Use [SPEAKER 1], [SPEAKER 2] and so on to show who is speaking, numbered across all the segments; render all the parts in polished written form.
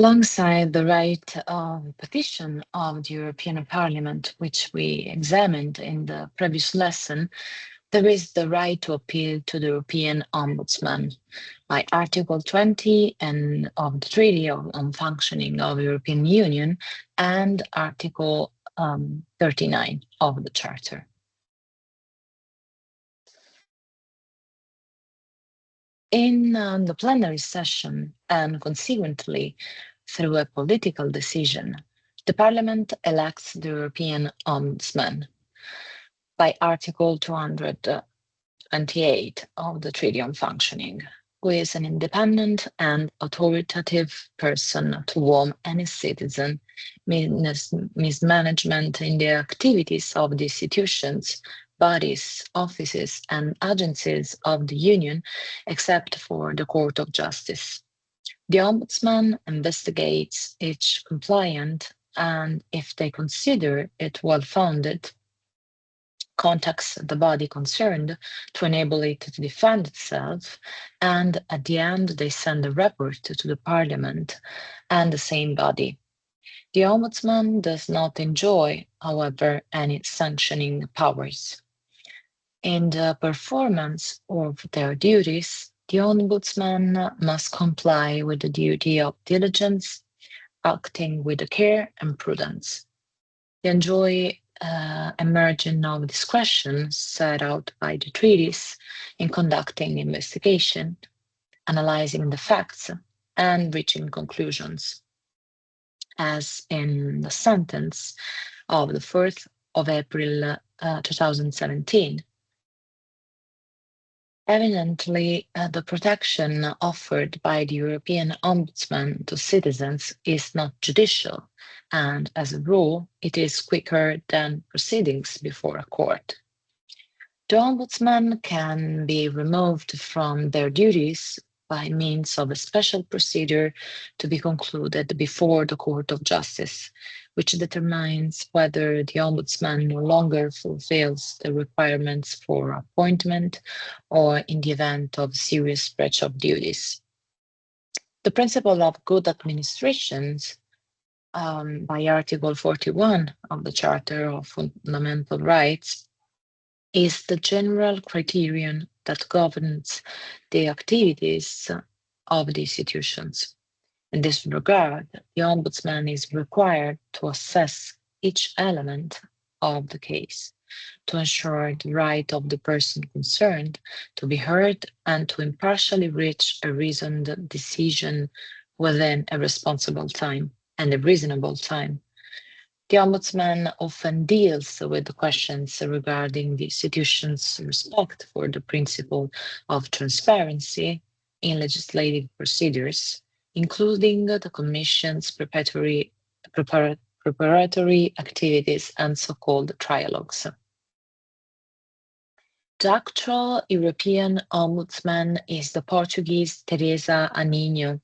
[SPEAKER 1] Alongside the right of petition of the European Parliament, which we examined in the previous lesson, there is the right to appeal to the European Ombudsman by Article 20 and of the Treaty on Functioning of the European Union and Article 39 of the Charter. In the plenary session, and consequently through a political decision, the Parliament elects the European Ombudsman by Article 228 of the Treaty on Functioning, who is an independent and authoritative person to whom any citizen mismanagement in the activities of the institutions, bodies, offices, and agencies of the Union, except for the Court of Justice. The Ombudsman investigates each complaint and, if they consider it well-founded, contacts the body concerned to enable it to defend itself, and at the end they send a report to the Parliament and the same body. The Ombudsman does not enjoy, however, any sanctioning powers. In the performance of their duties, the Ombudsman must comply with the duty of diligence, acting with care and prudence. They enjoy a margin of discretion set out by the treaties in conducting investigation, analyzing the facts, and reaching conclusions, as in the sentence of the 4th of April 2017. Evidently, the protection offered by the European Ombudsman to citizens is not judicial, and as a rule, it is quicker than proceedings before a court. The Ombudsman can be removed from their duties by means of a special procedure to be concluded before the Court of Justice, which determines whether the Ombudsman no longer fulfills the requirements for appointment or in the event of serious breach of duties. The principle of good administrations by Article 41 of the Charter of Fundamental Rights is the general criterion that governs the activities of the institutions. In this regard, the Ombudsman is required to assess each element of the case, to ensure the right of the person concerned to be heard and to impartially reach a reasoned decision within a responsible time and a reasonable time. The Ombudsman often deals with the questions regarding the institution's respect for the principle of transparency in legislative procedures, including the Commission's preparatory activities and so-called trialogues. The actual European Ombudsman is the Portuguese Teresa Aninho.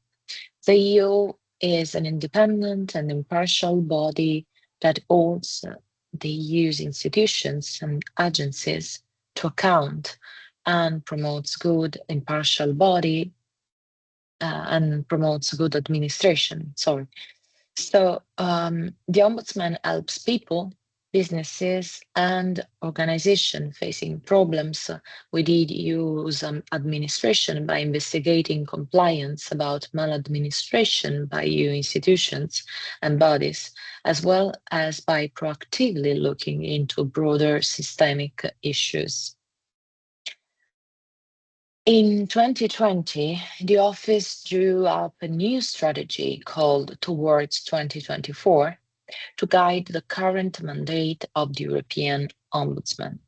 [SPEAKER 1] The EU is an independent and impartial body that holds the EU's institutions and agencies to account and promotes good impartial body and promotes good administration. So the Ombudsman helps people, businesses, and organizations facing problems with EU's administration by investigating compliance about maladministration by EU institutions and bodies, as well as by proactively looking into broader systemic issues. In 2020, the office drew up a new strategy called Towards 2024 to guide the current mandate of the European Ombudsman.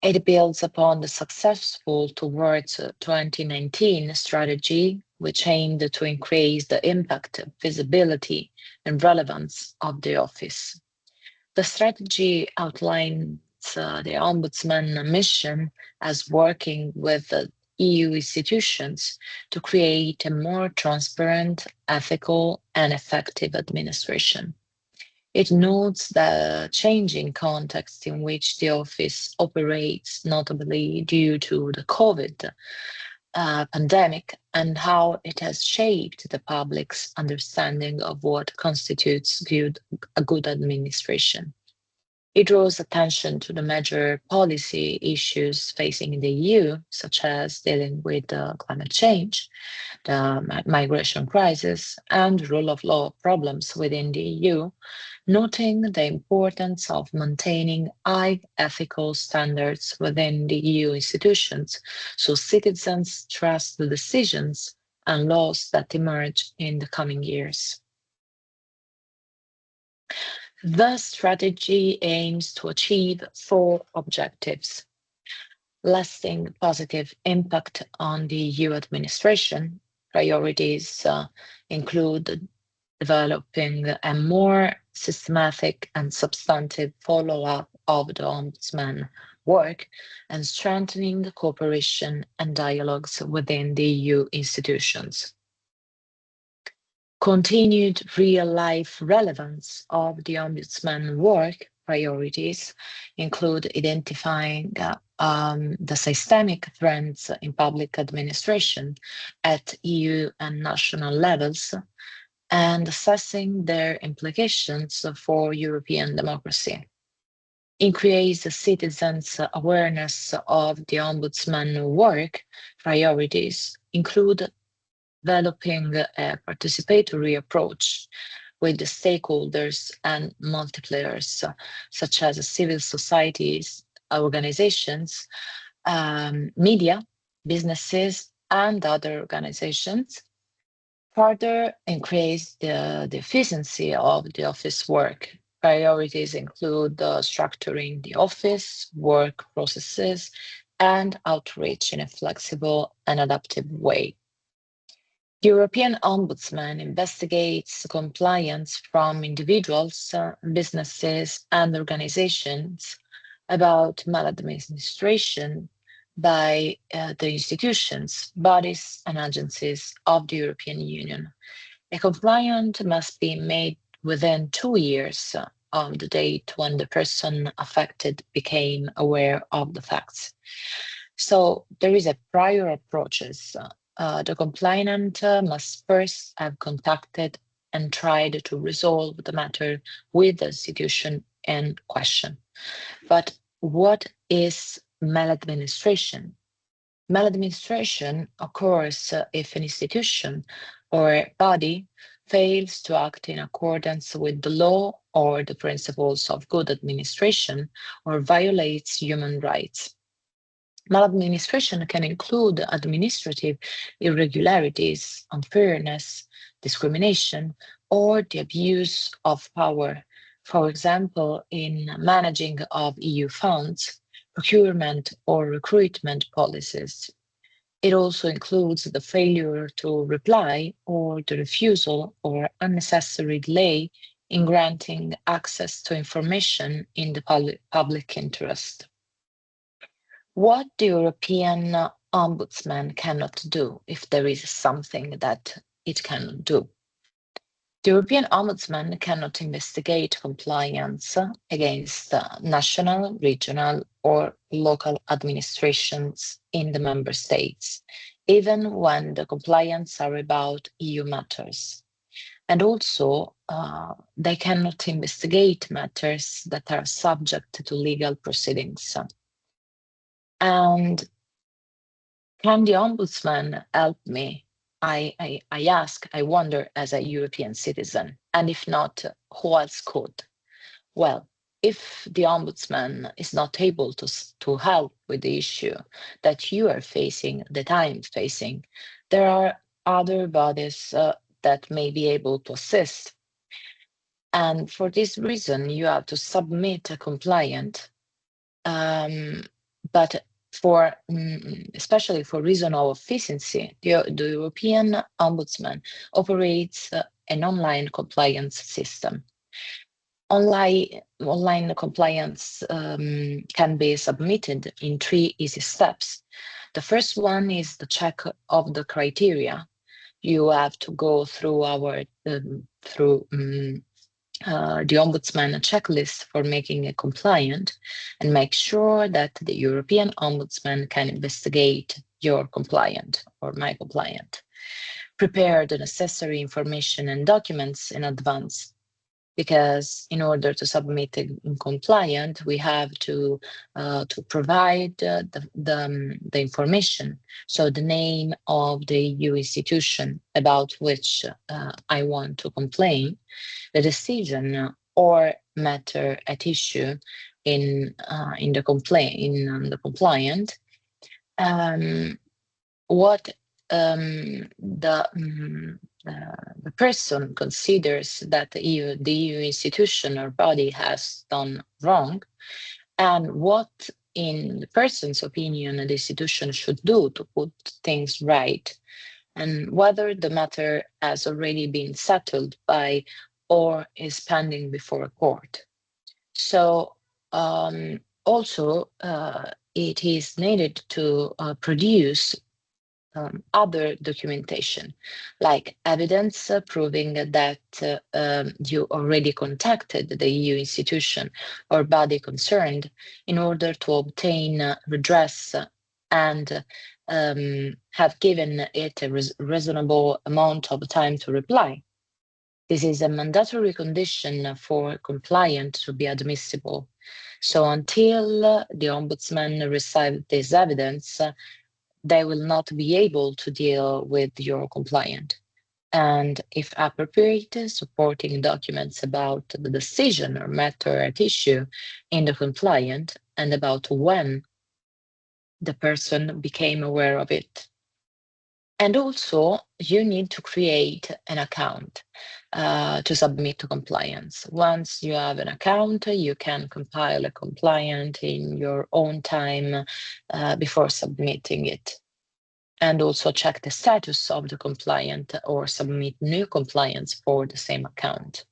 [SPEAKER 1] It builds upon the successful Towards 2019 strategy, which aimed to increase the impact, visibility, and relevance of the office. The strategy outlines the Ombudsman mission as working with the EU institutions to create a more transparent, ethical, and effective administration. It notes the changing context in which the office operates, notably due to the COVID pandemic and how it has shaped the public's understanding of what constitutes a good administration. It draws attention to the major policy issues facing the EU, such as dealing with climate change, the migration crisis, and rule of law problems within the EU, noting the importance of maintaining high ethical standards within the EU institutions so citizens trust the decisions and laws that emerge in the coming years. The strategy aims to achieve four objectives: lasting positive impact on the EU administration. Priorities include developing a more systematic and substantive follow-up of the Ombudsman work and strengthening the cooperation and dialogues within the EU institutions. Continued real-life relevance of the Ombudsman work priorities include identifying the systemic trends in public administration at EU and national levels and assessing their implications for European democracy. Increase citizens' awareness of the Ombudsman work priorities include developing a participatory approach with the stakeholders and multiplayers, such as civil societies, organizations, media, businesses, and other organizations. Further increase the efficiency of the office work. Priorities include structuring the office, work processes, and outreach in a flexible and adaptive way. The European Ombudsman investigates compliance from individuals, businesses, and organizations about maladministration by the institutions, bodies, and agencies of the European Union. A complaint must be made within 2 years of the date when the person affected became aware of the facts. So there is a prior approaches. The complainant must first have contacted and tried to resolve the matter with the institution in question. But what is maladministration? Maladministration occurs if an institution or body fails to act in accordance with the law or the principles of good administration or violates human rights. Maladministration can include administrative irregularities, unfairness, discrimination, or the abuse of power, for example, in managing of EU funds, procurement or recruitment policies. It also includes the failure to reply or the refusal or unnecessary delay in granting access to information in the public interest. What the European Ombudsman cannot do, if there is something that it cannot do. The European Ombudsman cannot investigate compliance against national, regional, or local administrations in the member states, even when the compliance are about EU matters. And also, they cannot investigate matters that are subject to legal proceedings. And can the Ombudsman help me? I ask, I wonder as a European citizen, and if not, who else could? Well, if the Ombudsman is not able to help with the issue that you are facing, that I'm facing, there are other bodies that may be able to assist. And for this reason, you have to submit a complaint, but for especially for reason of efficiency, the European Ombudsman operates an online compliance system. Online compliance can be submitted in 3 easy steps. The first one is the check of the criteria. You have to go through the Ombudsman checklist for making a compliant and make sure that the European Ombudsman can investigate your compliant or my compliant. Prepare the necessary information and documents in advance, because in order to submit a compliant, we have to provide the information. So the name of the EU institution about which I want to complain, the decision or matter at issue in the compliant, what the person considers that the EU institution or body has done wrong, and what, in the person's opinion, the institution should do to put things right, and whether the matter has already been settled by or is pending before a court. So also it is needed to produce other documentation, like evidence proving that you already contacted the EU institution or body concerned in order to obtain redress and have given it a reasonable amount of time to reply. This is a mandatory condition for compliant to be admissible. So until the Ombudsman receives this evidence, they will not be able to deal with your compliant. And if appropriate, supporting documents about the decision or matter at issue in the compliant and about when the person became aware of it. And also, you need to create an account to submit to compliance. Once you have an account, you can compile a compliant in your own time before submitting it. And also check the status of the compliant or submit new compliance for the same account.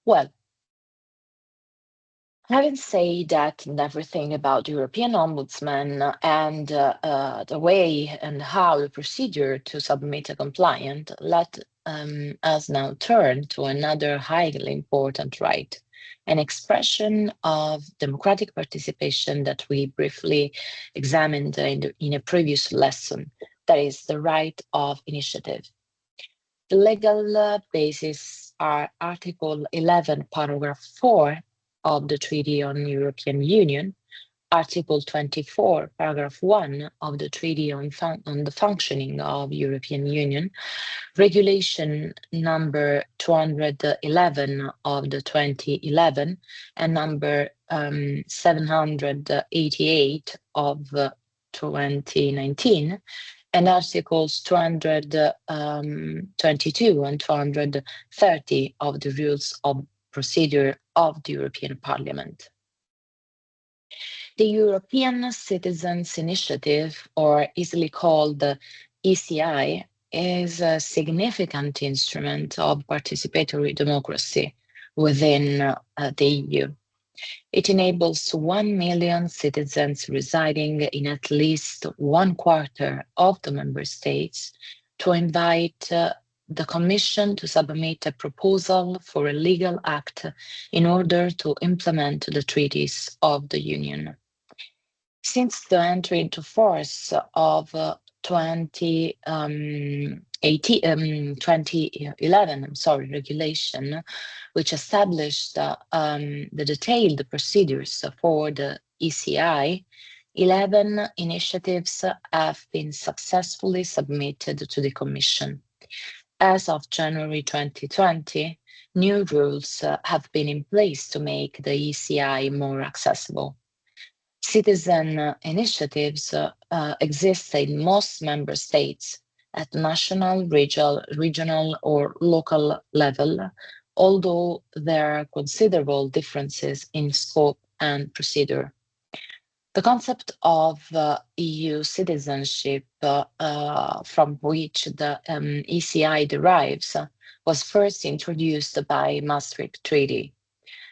[SPEAKER 1] Well, having said that and everything about the European Ombudsman and the way and how the procedure to submit a compliant, let us now turn to another highly important right, an expression of democratic participation that we briefly examined in a previous lesson, that is the right of initiative. The legal basis are Article 11, paragraph 4 of the Treaty on European Union, Article 24, paragraph 1 of the Treaty on the Functioning of European Union, Regulation number 211 of the 2011, and number 788 of 2019, and Articles 222 and 230 of the Rules of Procedure of the European Parliament. The European Citizens' Initiative, or easily called the ECI, is a significant instrument of participatory democracy within the EU. It enables 1 million citizens residing in at least one quarter of the member states to invite the Commission to submit a proposal for a legal act in order to implement the treaties of the Union. Since the entry into force of 2011 regulation, which established the detailed procedures for the ECI, 11 initiatives have been successfully submitted to the Commission. As of January 2020, new rules have been in place to make the ECI more accessible. Citizen initiatives exist in most member states at national, regional, or local level, although there are considerable differences in scope and procedure. The concept of EU citizenship, from which the ECI derives, was first introduced by Maastricht Treaty.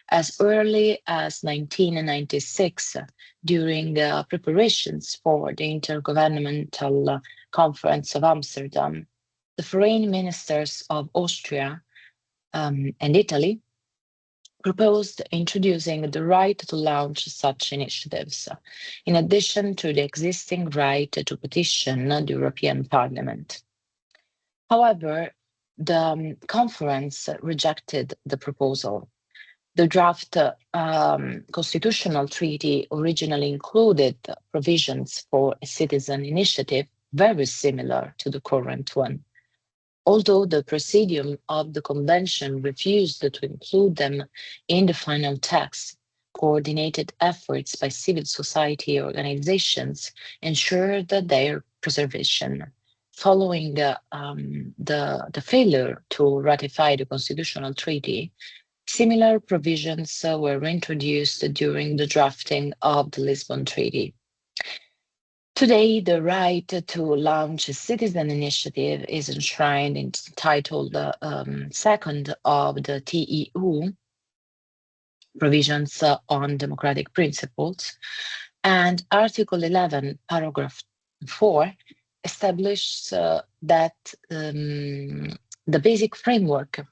[SPEAKER 1] As early as 1996, during preparations for the Intergovernmental Conference of Amsterdam, the foreign ministers of Austria and Italy proposed introducing the right to launch such initiatives, in addition to the existing right to petition the European Parliament. However, the conference rejected the proposal. The draft constitutional treaty originally included provisions for a citizen initiative very similar to the current one. Although the Presidium of the Convention refused to include them in the final text, coordinated efforts by civil society organizations ensured their preservation. Following the failure to ratify the constitutional treaty, similar provisions were introduced during the drafting of the Lisbon Treaty. Today, the right to launch a citizen initiative is enshrined in Title Second of the TEU, Provisions on Democratic Principles, and Article 11, Paragraph 4 establishes that the basic framework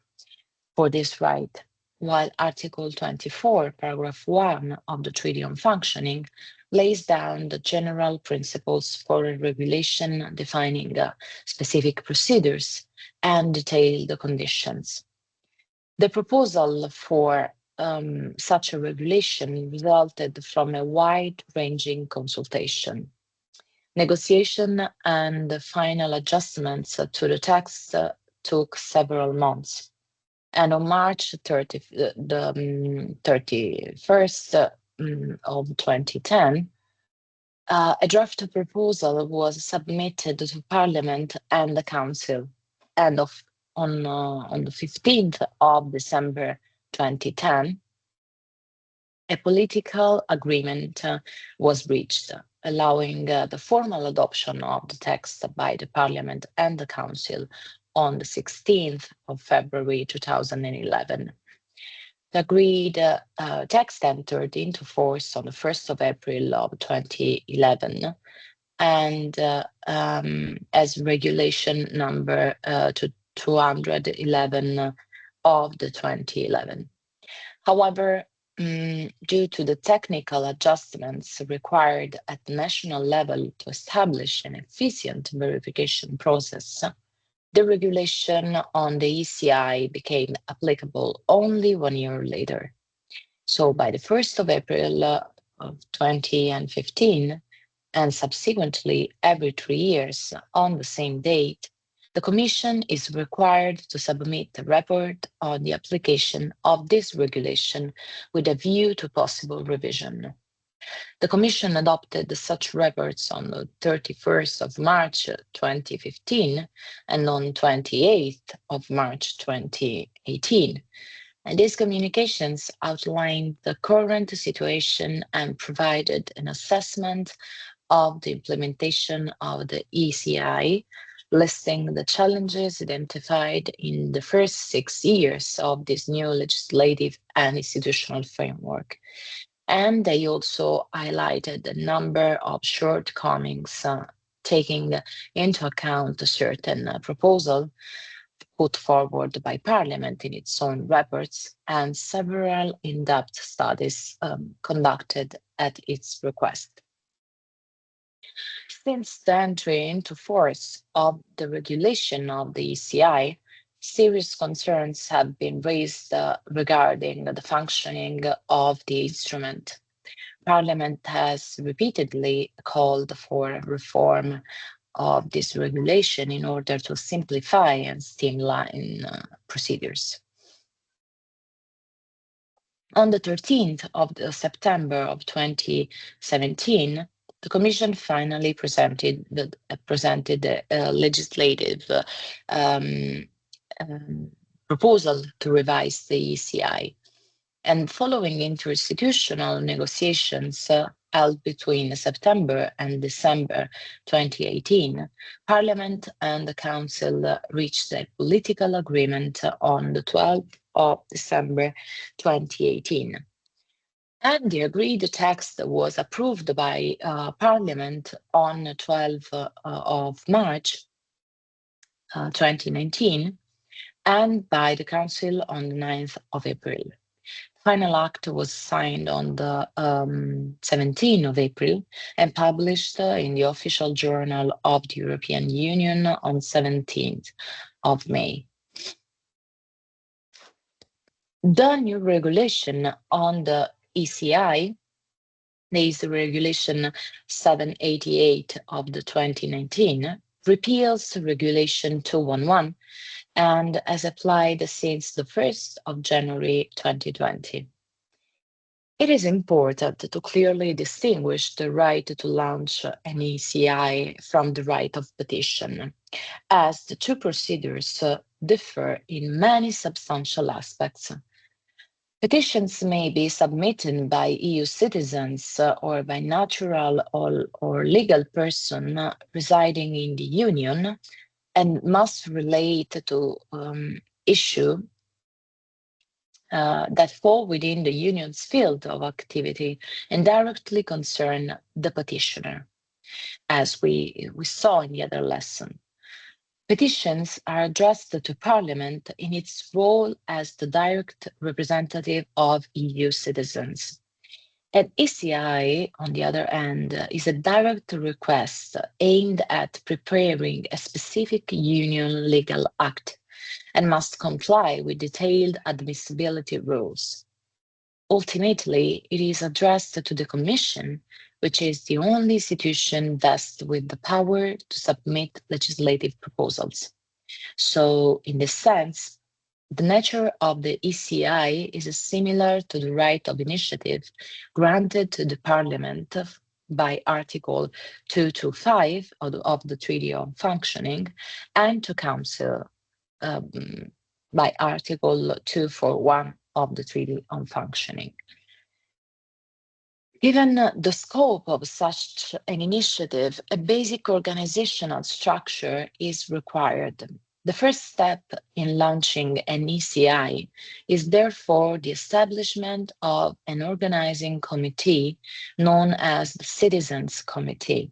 [SPEAKER 1] for this right, while Article 24, Paragraph 1 of the Treaty on Functioning lays down the general principles for a regulation defining specific procedures and detail the conditions. The proposal for such a regulation resulted from a wide-ranging consultation. Negotiation and the final adjustments to the text took several months. And on March 31st of 2010, a draft proposal was submitted to Parliament and the Council. And on the 15th of December 2010, a political agreement was reached, allowing the formal adoption of the text by the Parliament and the Council on the 16th of February 2011. The agreed text entered into force on the 1st of April of 2011 and as regulation number 211 of the 2011. However, due to the technical adjustments required at the national level to establish an efficient verification process, the regulation on the ECI became applicable only 1 year later. So by the 1st of April of 2015, and subsequently every 3 years on the same date, the Commission is required to submit a report on the application of this regulation with a view to possible revision. The Commission adopted such reports on the 31st of March 2015 and on 28th of March 2018. And these communications outlined the current situation and provided an assessment of the implementation of the ECI, listing the challenges identified in the first 6 years of this new legislative and institutional framework. And they also highlighted a number of shortcomings, taking into account certain proposals put forward by Parliament in its own reports and several in-depth studies conducted at its request. Since the entry into force of the regulation of the ECI, serious concerns have been raised regarding the functioning of the instrument. Parliament has repeatedly called for reform of this regulation in order to simplify and streamline procedures. On the 13th of September of 2017, the Commission finally presented a legislative proposal to revise the ECI. And following interinstitutional negotiations held between September and December 2018, Parliament and the Council reached a political agreement on the 12th of December 2018. And the agreed text was approved by Parliament on the 12th of March 2019 and by the Council on the 9th of April. Final act was signed on the 17th of April and published in the official journal of the European Union on 17th of May. The new regulation on the ECI, there is the Regulation 788 of the 2019, repeals Regulation 211 and has applied since the 1st of January 2020. It is important to clearly distinguish the right to launch an ECI from the right of petition, as the two procedures differ in many substantial aspects. Petitions may be submitted by EU citizens or by natural or legal person residing in the Union and must relate to issue that fall within the Union's field of activity and directly concern the petitioner, as we saw in the other lesson. Petitions are addressed to Parliament in its role as the direct representative of EU citizens. An ECI, on the other hand, is a direct request aimed at preparing a specific Union legal act and must comply with detailed admissibility rules. Ultimately, it is addressed to the Commission, which is the only institution vested with the power to submit legislative proposals. So, in this sense, the nature of the ECI is similar to the right of initiative granted to the Parliament by Article 225 of the Treaty on Functioning and to Council by Article 241 of the Treaty on Functioning. Given the scope of such an initiative, a basic organizational structure is required. The first step in launching an ECI is therefore the establishment of an organizing committee known as the Citizens Committee.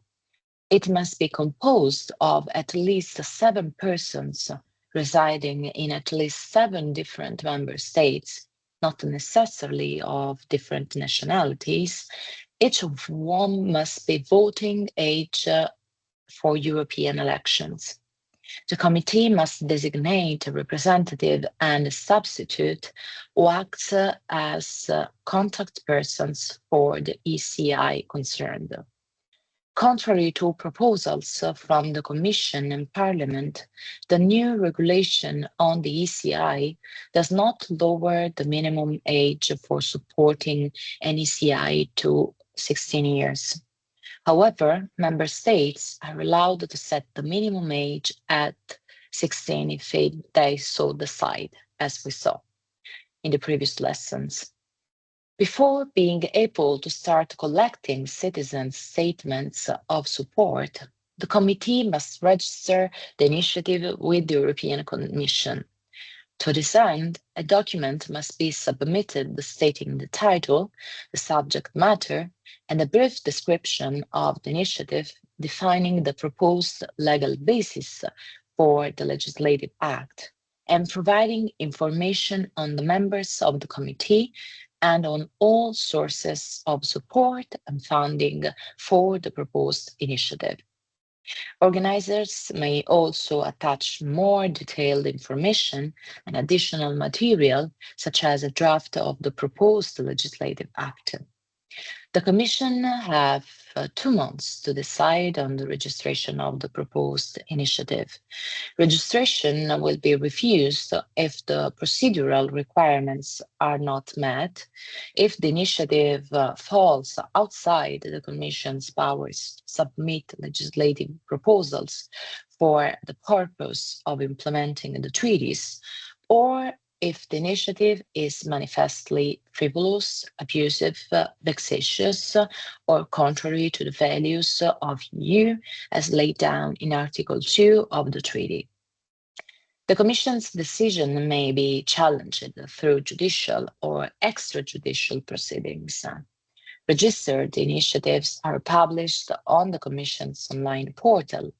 [SPEAKER 1] It must be composed of at least 7 persons residing in at least 7 different member states, not necessarily of different nationalities, each of whom must be voting age for European elections. The committee must designate a representative and a substitute who acts as contact persons for the ECI concerned. Contrary to proposals from the Commission and Parliament, the new regulation on the ECI does not lower the minimum age for supporting an ECI to 16 years. However, member states are allowed to set the minimum age at 16 if they so decide, as we saw in the previous lessons. Before being able to start collecting citizens' statements of support, the committee must register the initiative with the European Commission. To this end, a document must be submitted stating the title, the subject matter, and a brief description of the initiative defining the proposed legal basis for the legislative act and providing information on the members of the committee and on all sources of support and funding for the proposed initiative. Organizers may also attach more detailed information and additional material, such as a draft of the proposed legislative act. The Commission have 2 months to decide on the registration of the proposed initiative. Registration will be refused if the procedural requirements are not met, if the initiative falls outside the Commission's powers to submit legislative proposals for the purpose of implementing the treaties, or if the initiative is manifestly frivolous, abusive, vexatious, or contrary to the values of EU as laid down in Article 2 of the treaty. The Commission's decision may be challenged through judicial or extrajudicial proceedings. Registered initiatives are published on the Commission's online portal,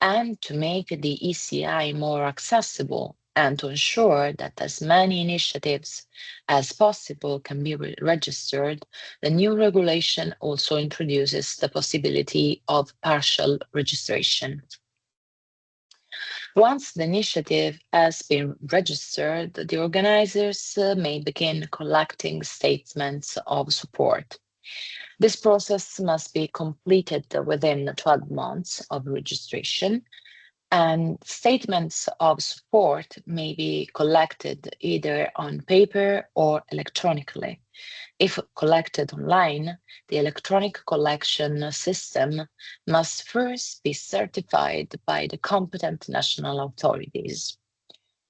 [SPEAKER 1] and to make the ECI more accessible, And to ensure that as many initiatives as possible can be registered, the new regulation also introduces the possibility of partial registration. Once the initiative has been registered, the organizers may begin collecting statements of support. This process must be completed within 12 months of registration, and statements of support may be collected either on paper or electronically. If collected online, the electronic collection system must first be certified by the competent national authorities.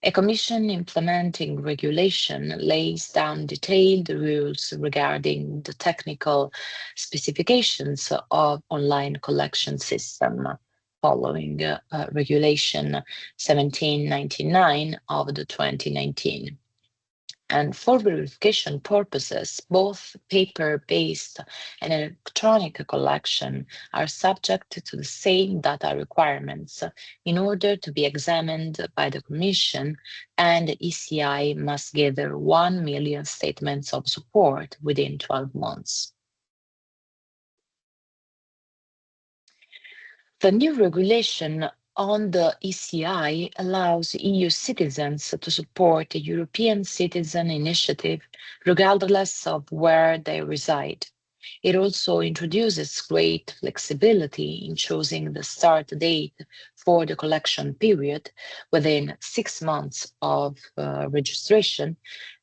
[SPEAKER 1] A Commission implementing regulation lays down detailed rules regarding the technical specifications of online collection system following Regulation 1799 of the 2019. And for verification purposes, both paper-based and electronic collection are subject to the same data requirements in order to be examined by the Commission, and the ECI must gather 1 million statements of support within 12 months. The new regulation on the ECI allows EU citizens to support the European Citizen Initiative regardless of where they reside. It also introduces great flexibility in choosing the start date for the collection period within 6 months of registration,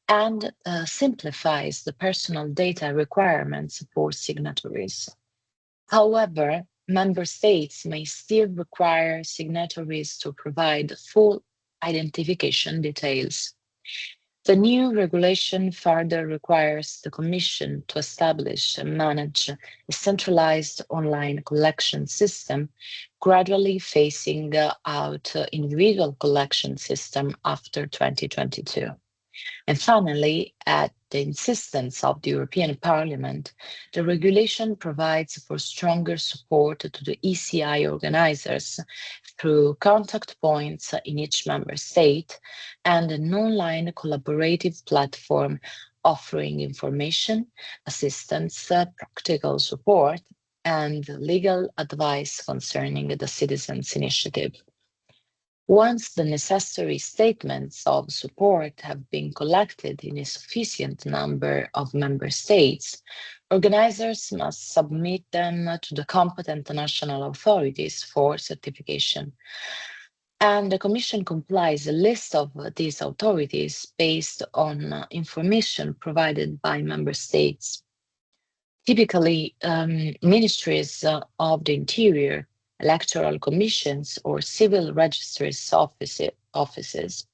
[SPEAKER 1] and simplifies the personal data requirements for signatories. However, member states may still require signatories to provide full identification details. The new regulation further requires the Commission to establish and manage a centralized online collection system, gradually phasing out individual collection system after 2022. And finally, at the insistence of the European Parliament, the regulation provides for stronger support to the ECI organizers through contact points in each member state and an online collaborative platform offering information, assistance, practical support, and legal advice concerning the Citizens' Initiative. Once the necessary statements of support have been collected in a sufficient number of member states, organizers must submit them to the competent national authorities for certification. And the Commission compiles a list of these authorities based on information provided by member states. Typically, ministries of the interior, electoral commissions, or civil registries offices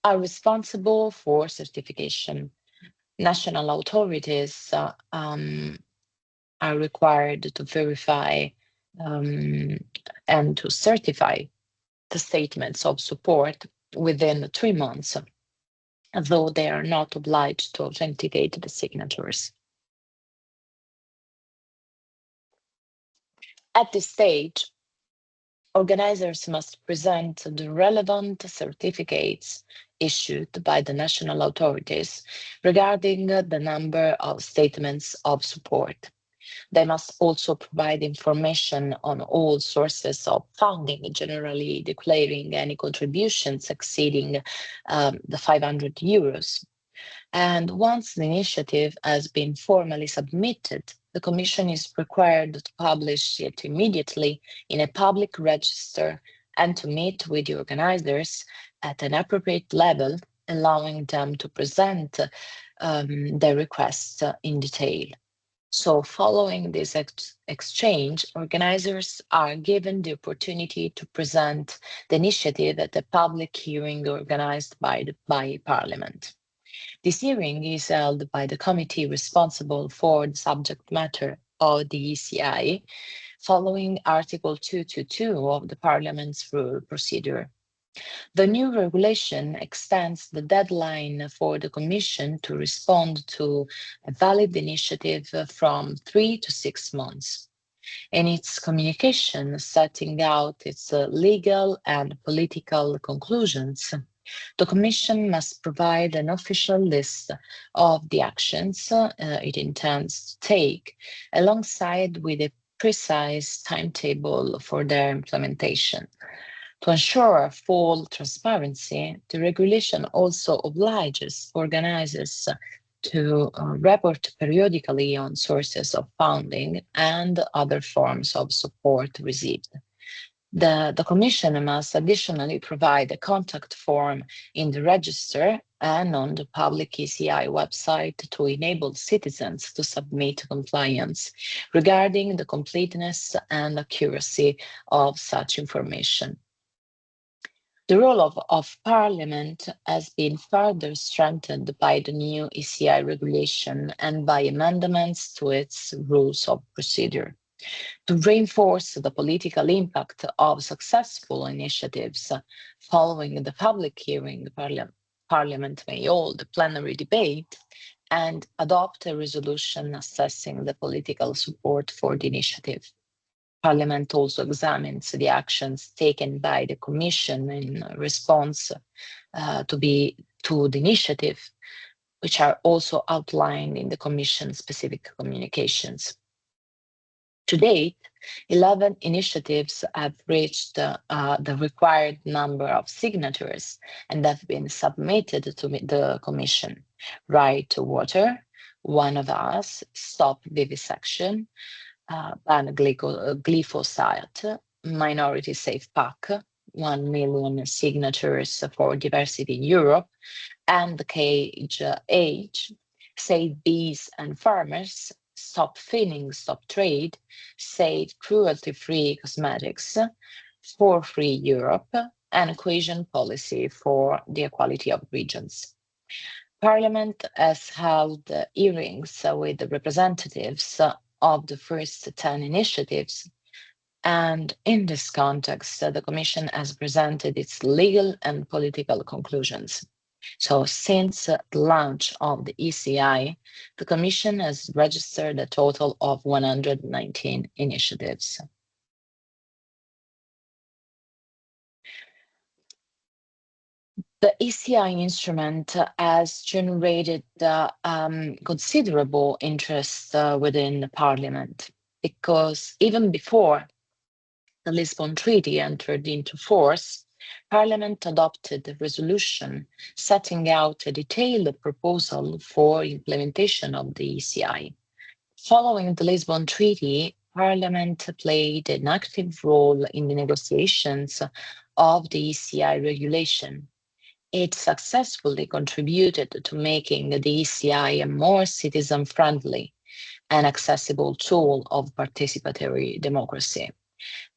[SPEAKER 1] are responsible for certification. National authorities are required to verify and to certify the statements of support within 3 months, though they are not obliged to authenticate the signatures. At this stage, organizers must present the relevant certificates issued by the national authorities regarding the number of statements of support. They must also provide information on all sources of funding, generally declaring any contributions exceeding the 500 euros. And once the initiative has been formally submitted, the Commission is required to publish it immediately in a public register and to meet with the organizers at an appropriate level, allowing them to present their requests in detail. So following this exchange, organizers are given the opportunity to present the initiative at a public hearing organized by Parliament. This hearing is held by the committee responsible for the subject matter of the ECI, following Article 222 of the Parliament's rule procedure. The new regulation extends the deadline for the Commission to respond to a valid initiative from 3 to 6 months. In its communication setting out its legal and political conclusions, the Commission must provide an official list of the actions it intends to take, alongside with a precise timetable for their implementation. To ensure full transparency, the regulation also obliges organizers to report periodically on sources of funding and other forms of support received. The Commission must additionally provide a contact form in the register and on the public ECI website to enable citizens to submit compliance regarding the completeness and accuracy of such information. The role of Parliament has been further strengthened by the new ECI regulation and by amendments to its rules of procedure. To reinforce the political impact of successful initiatives following the public hearing, Parliament may hold a plenary debate and adopt a resolution assessing the political support for the initiative. Parliament also examines the actions taken by the Commission in response to the initiative, which are also outlined in the Commission-specific communications. To date, 11 initiatives have reached the required number of signatures and have been submitted to the Commission. Right to Water, One of Us, Stop Vivisection, ban glyphosate, Minority Safe Pack, 1 million signatures for diversity in Europe, and Cage Age, Save Bees and Farmers, Stop Finning, Stop Trade, Save Cruelty-Free Cosmetics, For Free Europe, and Cohesion Policy for the Equality of Regions. Parliament has held hearings with the representatives of the first 10 initiatives, and in this context, the Commission has presented its legal and political conclusions. So since the launch of the ECI, the Commission has registered a total of 119 initiatives. The ECI instrument has generated considerable interest within the Parliament, because even before the Lisbon Treaty entered into force, Parliament adopted a resolution setting out a detailed proposal for implementation of the ECI. Following the Lisbon Treaty, Parliament played an active role in the negotiations of the ECI regulation. It successfully contributed to making the ECI a more citizen-friendly and accessible tool of participatory democracy.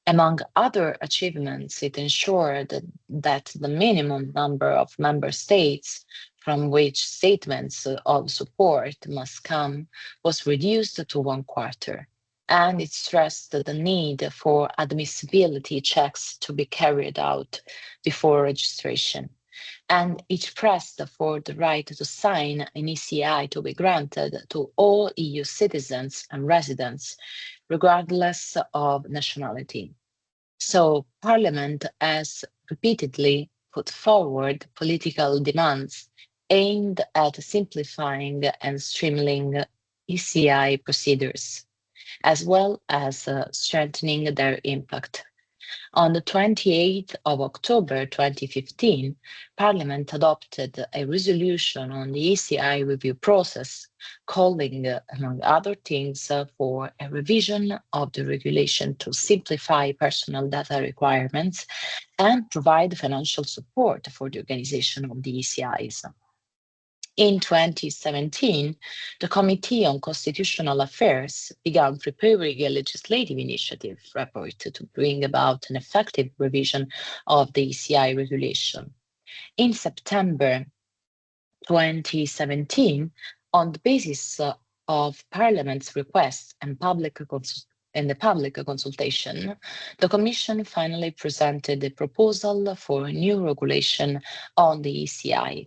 [SPEAKER 1] Among other achievements, it ensured that the minimum number of member states from which statements of support must come was reduced to 1/4, and it stressed the need for admissibility checks to be carried out before registration. And it pressed for the right to sign an ECI to be granted to all EU citizens and residents, regardless of nationality. So Parliament has repeatedly put forward political demands aimed at simplifying and streamlining ECI procedures, as well as strengthening their impact. On the 28th of October 2015, Parliament adopted a resolution on the ECI review process, calling, among other things, for a revision of the regulation to simplify personal data requirements and provide financial support for the organization of the ECIs. In 2017, the Committee on Constitutional Affairs began preparing a legislative initiative report to bring about an effective revision of the ECI regulation. In September 2017, on the basis of Parliament's request and the public consultation, the Commission finally presented a proposal for a new regulation on the ECI.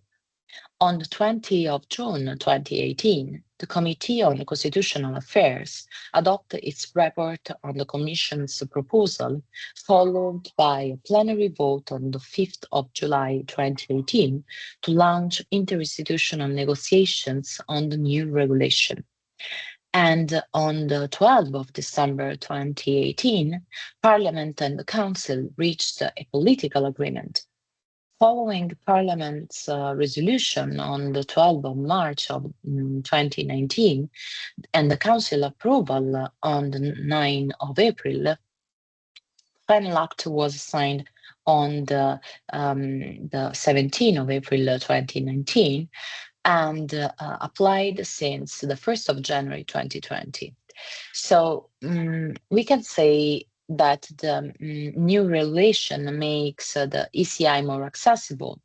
[SPEAKER 1] On the 20th of June 2018, the Committee on Constitutional Affairs adopted its report on the Commission's proposal, followed by a plenary vote on the 5th of July 2018 to launch interinstitutional negotiations on the new regulation. And on the 12th of December 2018, Parliament and the Council reached a political agreement. Following Parliament's resolution on the 12th of March of 2019 and the Council approval on the 9th of April, final act was signed on the 17th of April 2019 and applied since the 1st of January 2020. So we can say that the new regulation makes the ECI more accessible,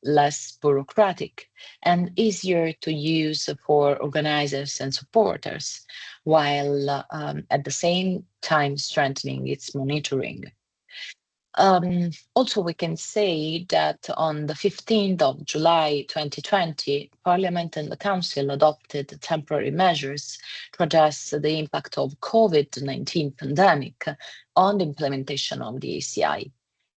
[SPEAKER 1] less bureaucratic, and easier to use for organizers and supporters, while at the same time strengthening its monitoring. Also, we can say that on the 15th of July 2020, Parliament and the Council adopted temporary measures to address the impact of COVID-19 pandemic on the implementation of the ECI.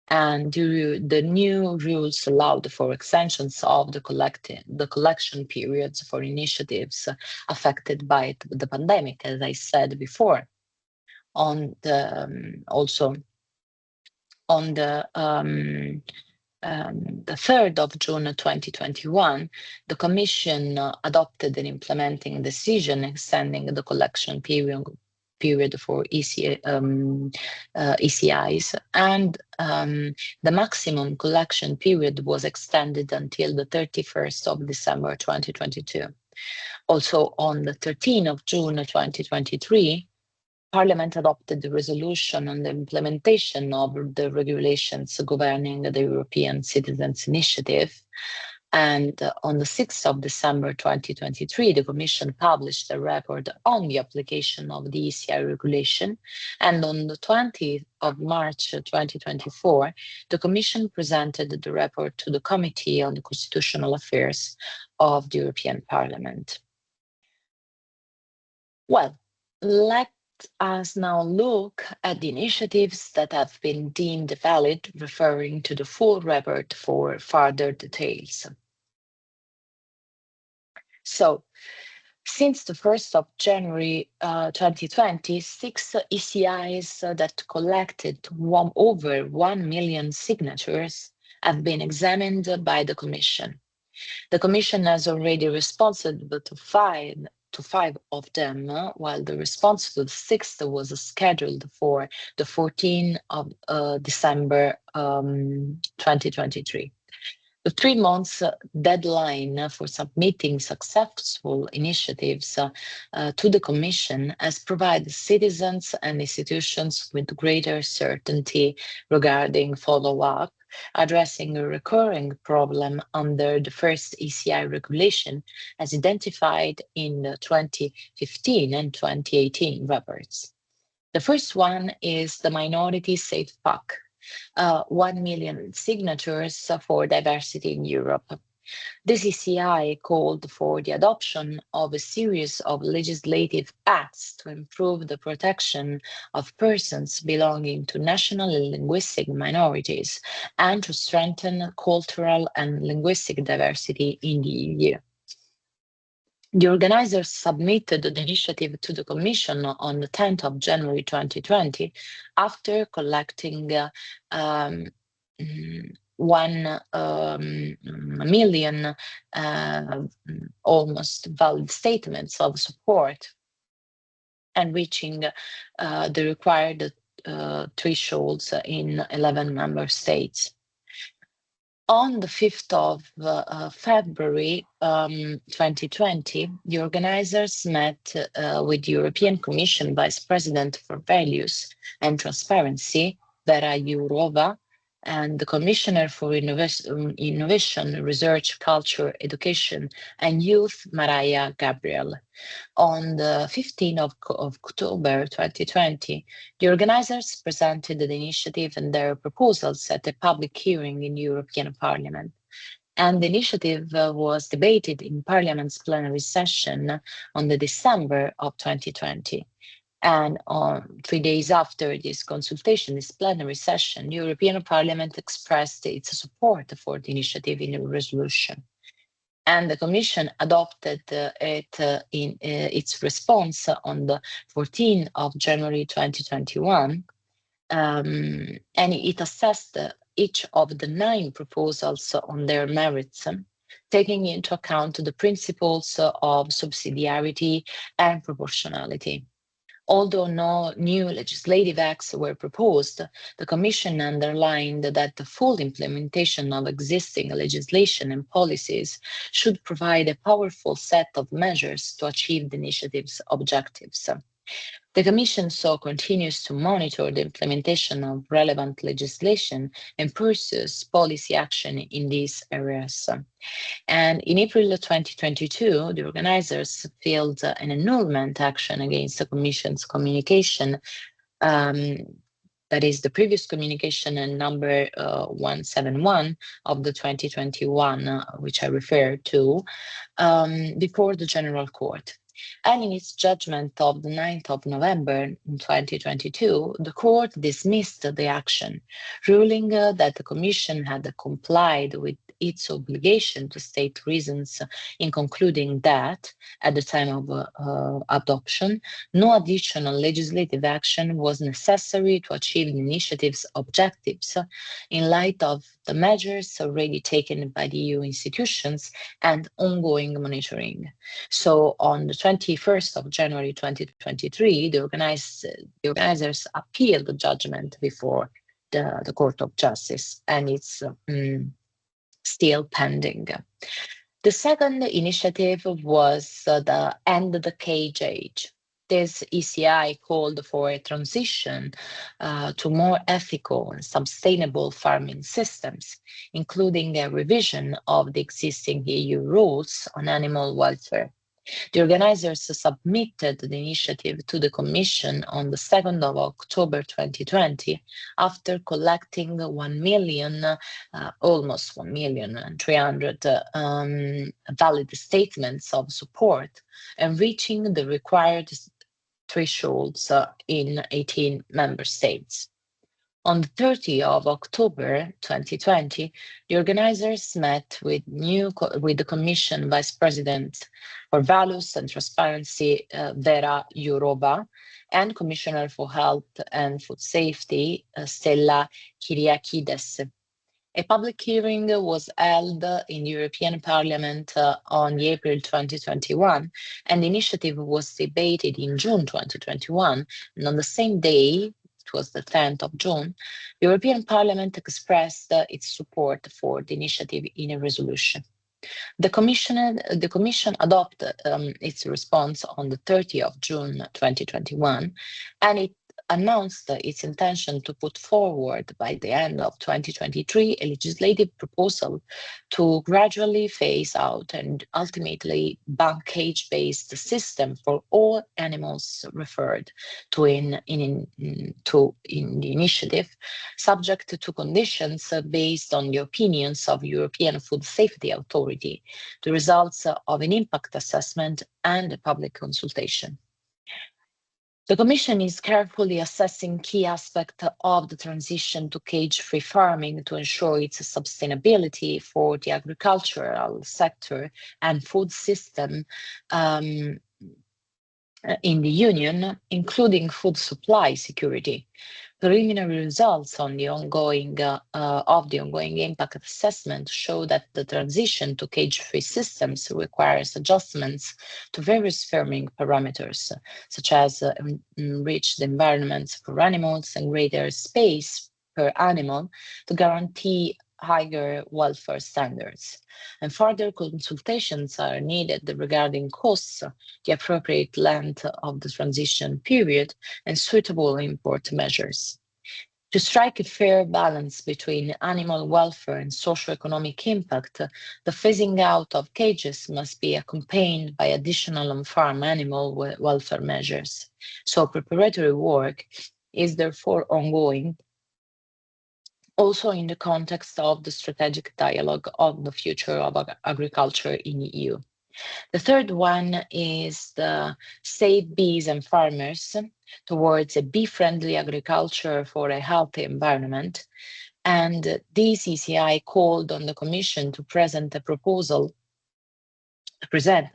[SPEAKER 1] And the new rules allowed for extensions of the collection periods for initiatives affected by the pandemic, as I said before. On the also on the 3rd of June 2021, the Commission adopted an implementing decision extending the collection period for ECIs, and the maximum collection period was extended until the 31st of December 2022. Also, on the 13th of June 2023, Parliament adopted the resolution on the implementation of the regulations governing the European Citizens' Initiative. And on the 6th of December 2023, the Commission published a report on the application of the ECI regulation. And on the 20th of March 2024, the Commission presented the report to the Committee on Constitutional Affairs of the European Parliament. Well, let us now look at the initiatives that have been deemed valid, referring to the full report for further details. So, since the 1st of January 2020, 6 ECIs that collected over 1 million signatures have been examined by the Commission. The Commission has already responded to five of them, while the response to the 6th was scheduled for the 14th of December 2023. The 3 months deadline for submitting successful initiatives to the Commission has provided citizens and institutions with greater certainty regarding follow-up, addressing a recurring problem under the first ECI regulation as identified in the 2015 and 2018 reports. The first one is the Minority Safe Pack, 1 million signatures for diversity in Europe. This ECI called for the adoption of a series of legislative acts to improve the protection of persons belonging to national and linguistic minorities and to strengthen cultural and linguistic diversity in the EU. The organizers submitted the initiative to the Commission on the 10th of January 2020 after collecting 1 million almost valid statements of support and reaching the required thresholds in 11 member states. On the 5th of February 2020, the organizers met with the European Commission Vice President for Values and Transparency, Vera Jourova, and the Commissioner for Innovation, Research, Culture, Education and Youth, Mariah Gabriel. On the 15th of October 2020, the organizers presented the initiative and their proposals at a public hearing in the European Parliament. And the initiative was debated in Parliament's plenary session on the December of 2020. And on 3 days after this consultation, this plenary session, the European Parliament expressed its support for the initiative in a resolution. And the Commission adopted it in its response on the 14th of January 2021, and it assessed each of the 9 proposals on their merits, taking into account the principles of subsidiarity and proportionality. Although no new legislative acts were proposed, the Commission underlined that the full implementation of existing legislation and policies should provide a powerful set of measures to achieve the initiative's objectives. The Commission so continues to monitor the implementation of relevant legislation and pursues policy action in these areas. And in April 2022, the organizers filed an annulment action against the Commission's communication, that is the previous communication and number 171 of the 2021, which I referred to, before the General Court. And in its judgment of the 9th of November 2022, the court dismissed the action, ruling that the Commission had complied with its obligation to state reasons in concluding that, at the time of adoption, no additional legislative action was necessary to achieve the initiative's objectives in light of the measures already taken by the EU institutions and ongoing monitoring. So on the 21st of January 2023, the organizers appealed the judgment before the Court of Justice, and it's still pending. The second initiative was the End the Cage Age. This ECI called for a transition to more ethical and sustainable farming systems, including a revision of the existing EU rules on animal welfare. The organizers submitted the initiative to the Commission on the 2nd of October 2020 after collecting 1 million, almost 1,300,000 valid statements of support and reaching the required thresholds in 18 member states. On the 30th of October 2020, the organizers met with the Commission Vice President for Values and Transparency, Vera Jourova, and Commissioner for Health and Food Safety, Stella Kyriakides. A public hearing was held in the European Parliament on April 2021, and the initiative was debated in June 2021, and on the same day, it was the 10th of June, the European Parliament expressed its support for the initiative in a resolution. The Commission adopted its response on the 30th of June 2021, and it announced its intention to put forward by the end of 2023 a legislative proposal to gradually phase out and ultimately ban cage-based system for all animals referred to in the initiative, subject to conditions based on the opinions of European Food Safety Authority, the results of an impact assessment and a public consultation. The Commission is carefully assessing key aspects of the transition to cage-free farming to ensure its sustainability for the agricultural sector and food system in the Union, including food supply security. Preliminary results on the ongoing impact assessment show that the transition to cage-free systems requires adjustments to various farming parameters, such as enriched environments for animals and greater space per animal to guarantee higher welfare standards. And further consultations are needed regarding costs, the appropriate length of the transition period, and suitable import measures. To strike a fair balance between animal welfare and socio-economic impact, the phasing out of cages must be accompanied by additional on-farm animal welfare measures. So preparatory work is therefore ongoing also in the context of the strategic dialogue on the future of agriculture in EU. The third one is the Save Bees and Farmers towards a bee-friendly agriculture for a healthy environment. And this ECI called on the Commission to present a proposal providing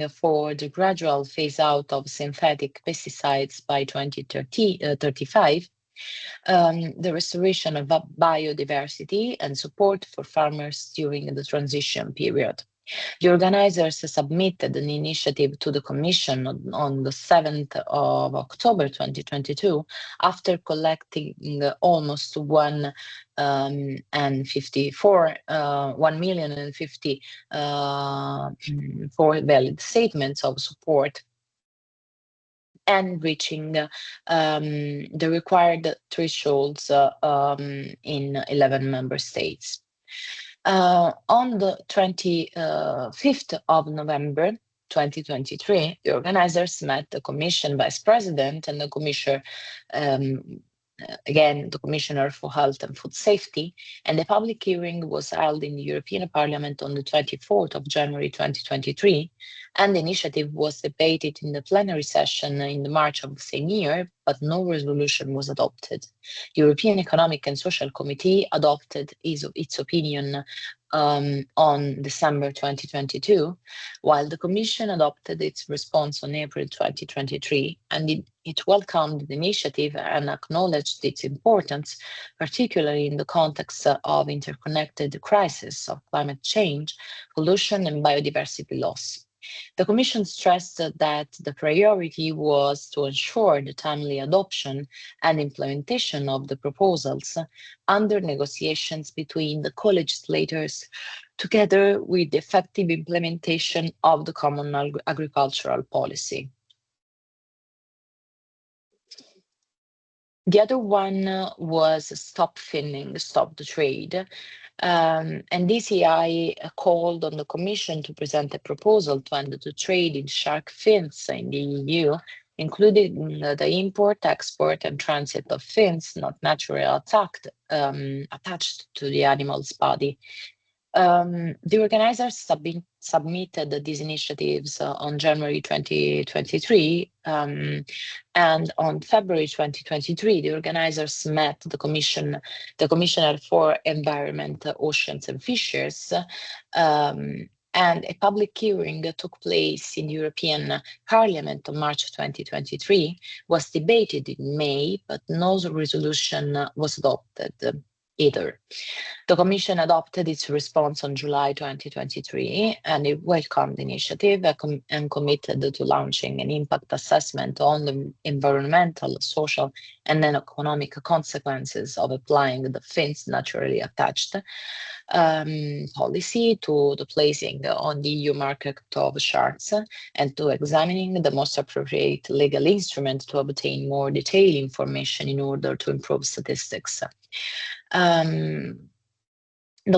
[SPEAKER 1] for the gradual phase out of synthetic pesticides by 2035, the restoration of biodiversity and support for farmers during the transition period. The organizers submitted an initiative to the Commission on the 7th of October 2022 after collecting almost 1,054 valid statements of support and reaching the required thresholds in 11 member states. On the 25th of November 2023, the organizers met the Commission Vice President and the Commissioner, again, the Commissioner for Health and Food Safety, and the public hearing was held in the European Parliament on the 24th of January 2023, and the initiative was debated in the plenary session in the March of the same year, but no resolution was adopted. The European Economic and Social Committee adopted its opinion on December 2022, while the Commission adopted its response on April 2023, and it welcomed the initiative and acknowledged its importance, particularly in the context of interconnected crisis of climate change, pollution, and biodiversity loss. The Commission stressed that the priority was to ensure the timely adoption and implementation of the proposals under negotiations between the co-legislators, together with the effective implementation of the Common Agricultural Policy. The other one was Stop Finning, Stop the Trade. And ECI called on the Commission to present a proposal to end the trade in shark fins in the EU, including the import, export, and transit of fins not naturally attached to the animal's body. The organizers submitted these initiatives on January 2023, and on February 2023, the organizers met the Commissioner for Environment, Oceans and Fisheries, and a public hearing took place in the European Parliament on March 2023, was debated in May, but no resolution was adopted either. The Commission adopted its response on July 2023, and it welcomed the initiative and committed to launching an impact assessment on the environmental, social, and then economic consequences of applying the fins naturally attached policy to the placing on the EU market of sharks, and to examining the most appropriate legal instrument to obtain more detailed information in order to improve statistics. The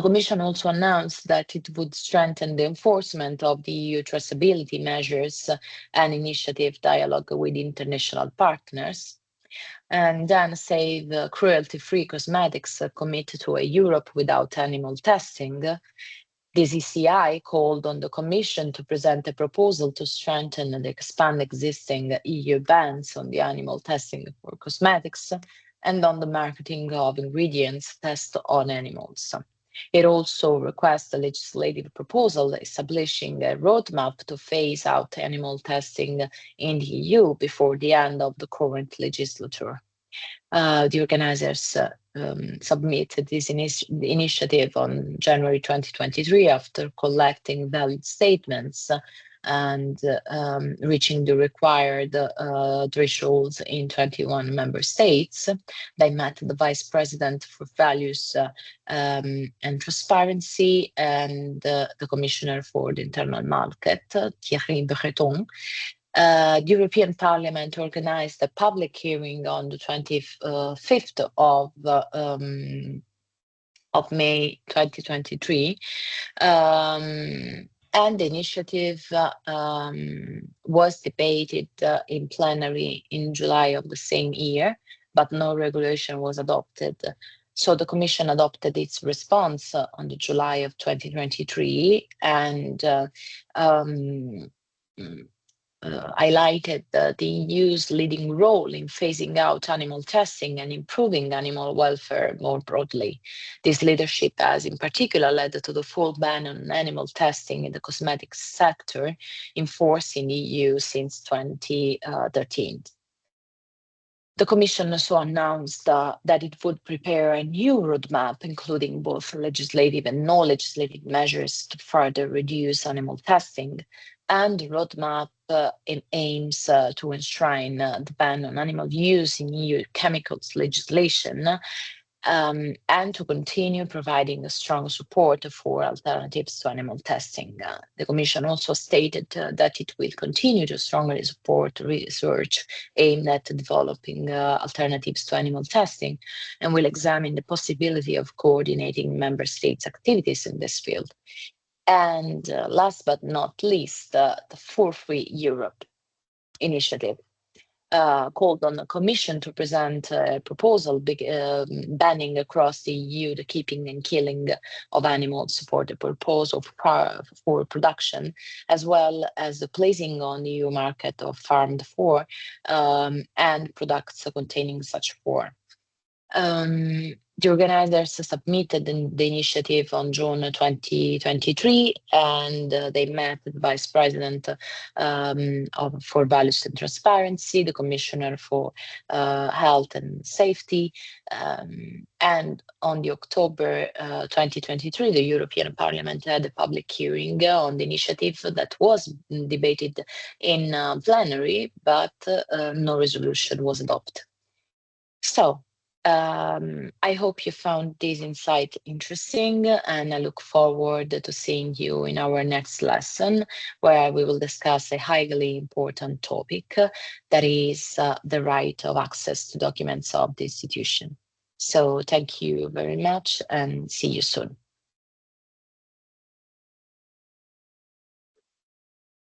[SPEAKER 1] Commission also announced that it would strengthen the enforcement of the EU traceability measures and initiative dialogue with international partners. And then Save Cruelty-Free Cosmetics committed to a Europe without animal testing. This ECI called on the Commission to present a proposal to strengthen and expand existing EU bans on the animal testing for cosmetics and on the marketing of ingredients tested on animals. It also requests a legislative proposal establishing a roadmap to phase out animal testing in the EU before the end of the current legislature. The organizers submitted this initiative on January 2023 after collecting valid statements and reaching the required thresholds in 21 member states. They met the Vice President for Values and Transparency and the Commissioner for the Internal Market, Thierry Breton. The European Parliament organized a public hearing on the 25th of May 2023. And the initiative was debated in plenary in July of the same year. but no regulation was adopted. So the Commission adopted its response on the July of 2023 and um, highlighted the EU's leading role in phasing out animal testing and improving animal welfare more broadly. This leadership has in particular led to the full ban on animal testing in the cosmetics sector in force in the EU since 2013. The Commission also announced that it would prepare a new roadmap, including both legislative and non-legislative measures to further reduce animal testing. And the roadmap aims to enshrine the ban on animal use in EU chemicals legislation and to continue providing a strong support for alternatives to animal testing. The Commission also stated that it will continue to strongly support research aimed at developing alternatives to animal testing and will examine the possibility of coordinating member states' activities in this field. And last but not least, the For Free Europe initiative. Called on the Commission to present a proposal banning across the EU the keeping and killing of animals for the purpose of for production, as well as the placing on the EU market of farmed fur and products containing such fur. The organizers submitted the initiative on June 2023, and they met the Vice President for Values and Transparency, the Commissioner for Health and Safety, and on the October 2023, the European Parliament had a public hearing on the initiative that was debated in plenary, but no resolution was adopted. So, I hope you found this insight interesting, and I look forward to seeing you in our next lesson, where we will discuss a highly important topic that is the right of access to documents of the institution. So thank you very much and see you soon.